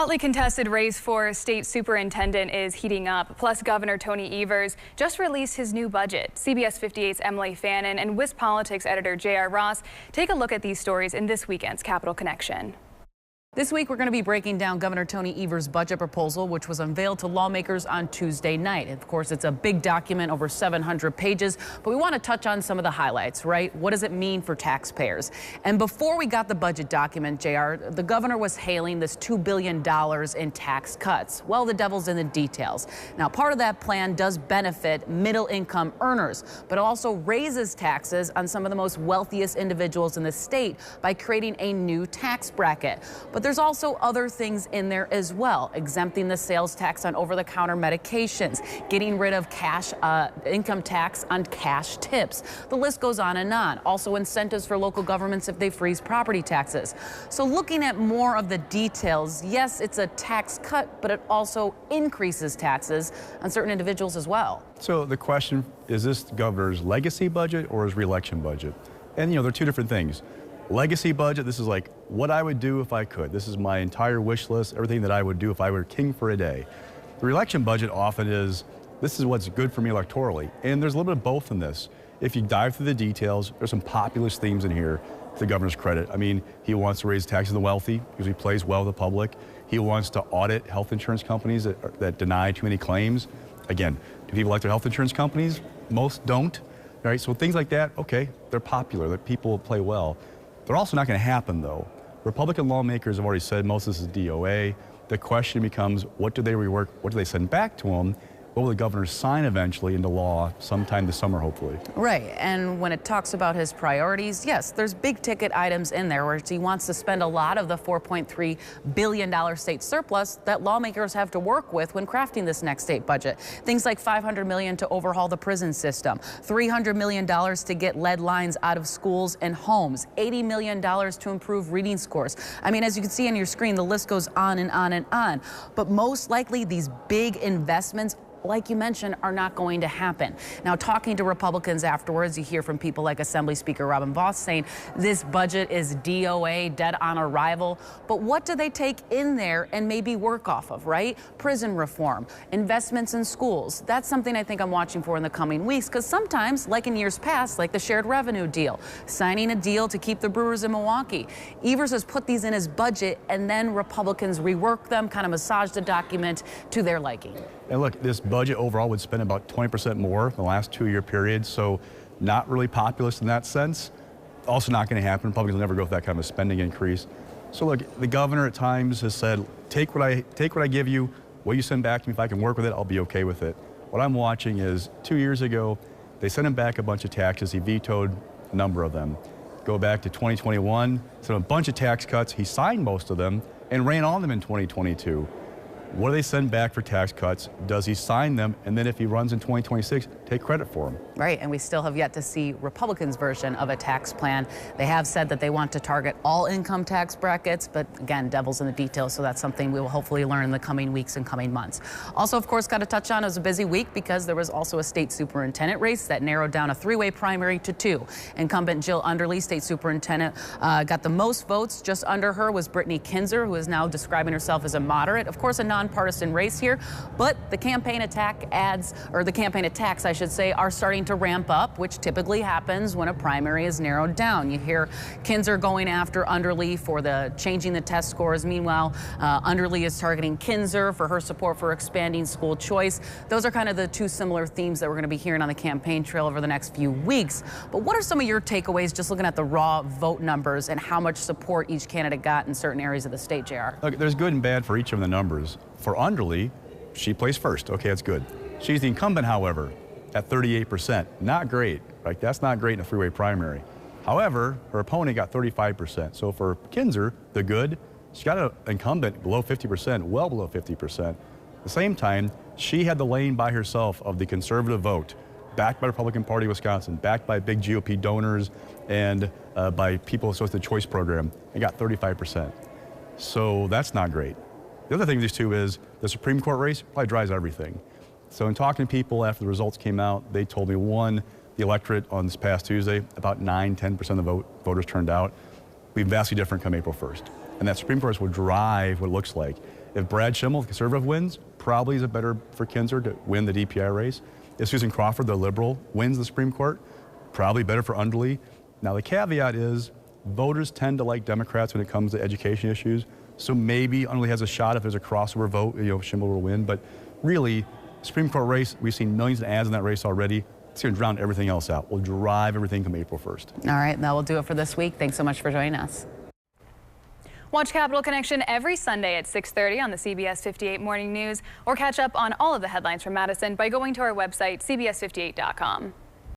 hotly contested race for state superintendent is heating up. Plus, Governor Tony Evers just released his new budget. CBS 58's Emilee Fannon and WisPolitics editor J.R. Ross take a look at these stories in this weekend's Capital Connection. This week, we're going to be breaking down Governor Tony Evers' budget proposal, which was unveiled to lawmakers on Tuesday night. Of course, it's a big document, over 700 pages, but we want to touch on some of the highlights, right? What does it mean for taxpayers? And before we got the budget document, JR, the governor was hailing this $2 billion in tax cuts. Well, the devil's in the details. Now, part of that plan does benefit middle-income earners, but also raises taxes on some of the most wealthiest individuals in the state by creating a new tax bracket. But there's also other things in there as well, exempting the sales tax on over-the-counter medications, getting rid of cash income tax on cash tips. The list goes on and on. Also incentives for local governments if they freeze property taxes. So looking at more of the details, yes, it's a tax cut, but it also increases taxes on certain individuals as well. So the question, is this the governor's legacy budget or his re-election budget? And they're two different things. Legacy budget, this is like what I would do if I could. This is my entire wish list, everything that I would do if I were king for a day. The re-election budget often is, this is what's good for me electorally. And there's a little bit of both in this. If you dive through the details, there's some populist themes in here to the governor's credit. I mean, he wants to raise taxes on the wealthy because he plays well with the public. He wants to audit health insurance companies that deny too many claims. Again, do people like their health insurance companies? Most don't, right? So things like that, okay, they're popular, that people play well. They're also not going to happen, though. Republican lawmakers have already said most of this is DOA. The question becomes, what do they rework? What do they send back to them? What will the governor sign eventually into law sometime this summer, hopefully? Right. And when it talks about his priorities, yes, there's big ticket items in there where he wants to spend a lot of the $4.3 billion state surplus that lawmakers have to work with when crafting this next state budget. Things like $500 million to overhaul the prison system, $300 million to get lead lines out of schools and homes, $80 million to improve reading scores. I mean, as you can see on your screen, the list goes on and on and on. But most likely, these big investments, like you mentioned, are not going to happen. Now, talking to Republicans afterwards, you hear from people like Assembly Speaker Robin Vos saying this budget is DOA, dead on arrival. But what do they take in there and maybe work off of, right? Prison reform, investments in schools. That's something I think I'm watching for in the coming weeks, because sometimes, like in years past, like the shared revenue deal, signing a deal to keep the Brewers in Milwaukee. Evers has put these in his budget, and then Republicans rework them, kind of massage the document to their liking. And look, this budget overall would spend about 20% more in the last 2-year period, so not really populist in that sense. Also not going to happen. Republicans will never go for that kind of a spending increase. So look, the governor at times has said, take what I give you, what you send back to me. If I can work with it, I'll be okay with it. What I'm watching is 2 years ago, they sent him back a bunch of taxes. He vetoed a number of them. Go back to 2021, sent him a bunch of tax cuts. He signed most of them and ran on them in 2022. What do they send back for tax cuts? Does he sign them? And then if he runs in 2026, take credit for them. Right, and we still have yet to see Republicans' version of a tax plan. They have said that they want to target all income tax brackets, but again, devil's in the details, so that's something we will hopefully learn in the coming weeks and coming months. Also, of course, got to touch on, it was a busy week because there was also a state superintendent race that narrowed down a 3-way primary to 2. Incumbent Jill Underly, state superintendent, got the most votes. Just under her was Brittany Kinser, who is now describing herself as a moderate. Of course, a nonpartisan race here, but the campaign attacks, I should say, are starting to ramp up, which typically happens when a primary is narrowed down. You hear Kinser going after Underly for changing the test scores. Meanwhile, Underly is targeting Kinser for her support for expanding school choice. Those are kind of the two similar themes that we're going to be hearing on the campaign trail over the next few weeks. But what are some of your takeaways just looking at the raw vote numbers and how much support each candidate got in certain areas of the state, JR? Look, there's good and bad for each of the numbers. For Underly, she placed first. Okay, that's good. She's the incumbent, however, at 38%. Not great. Like, that's not great in a 3-way primary. However, her opponent got 35%. So for Kinser, the good, she got an incumbent below 50%, well below 50%. At the same time, she had the lane by herself of the conservative vote, backed by the Republican Party of Wisconsin, backed by big GOP donors and by people associated with the Choice Program, and got 35%. So that's not great. The other thing with these two is the Supreme Court race probably drives everything. So in talking to people after the results came out, they told me, one, the electorate on this past Tuesday, about 9–10% of the voters turned out. We'll be vastly different come April 1st. And that Supreme Court will drive what it looks like. If Brad Schimmel, the conservative, wins, probably is it better for Kinser to win the DPI race. If Susan Crawford, the liberal, wins the Supreme Court, probably better for Underly. Now the caveat is voters tend to like Democrats when it comes to education issues, so maybe Underly has a shot if there's a crossover vote, Schimmel will win. But really, Supreme Court race, we've seen millions of ads in that race already. It's going to drown everything else out. We'll drive everything come April 1st. All right, that will do it for this week. Thanks so much for joining us. Watch Capital Connection every Sunday at 6:30 on the CBS 58 Morning News, or catch up on all of the headlines from Madison by going to our website, cbs58.com.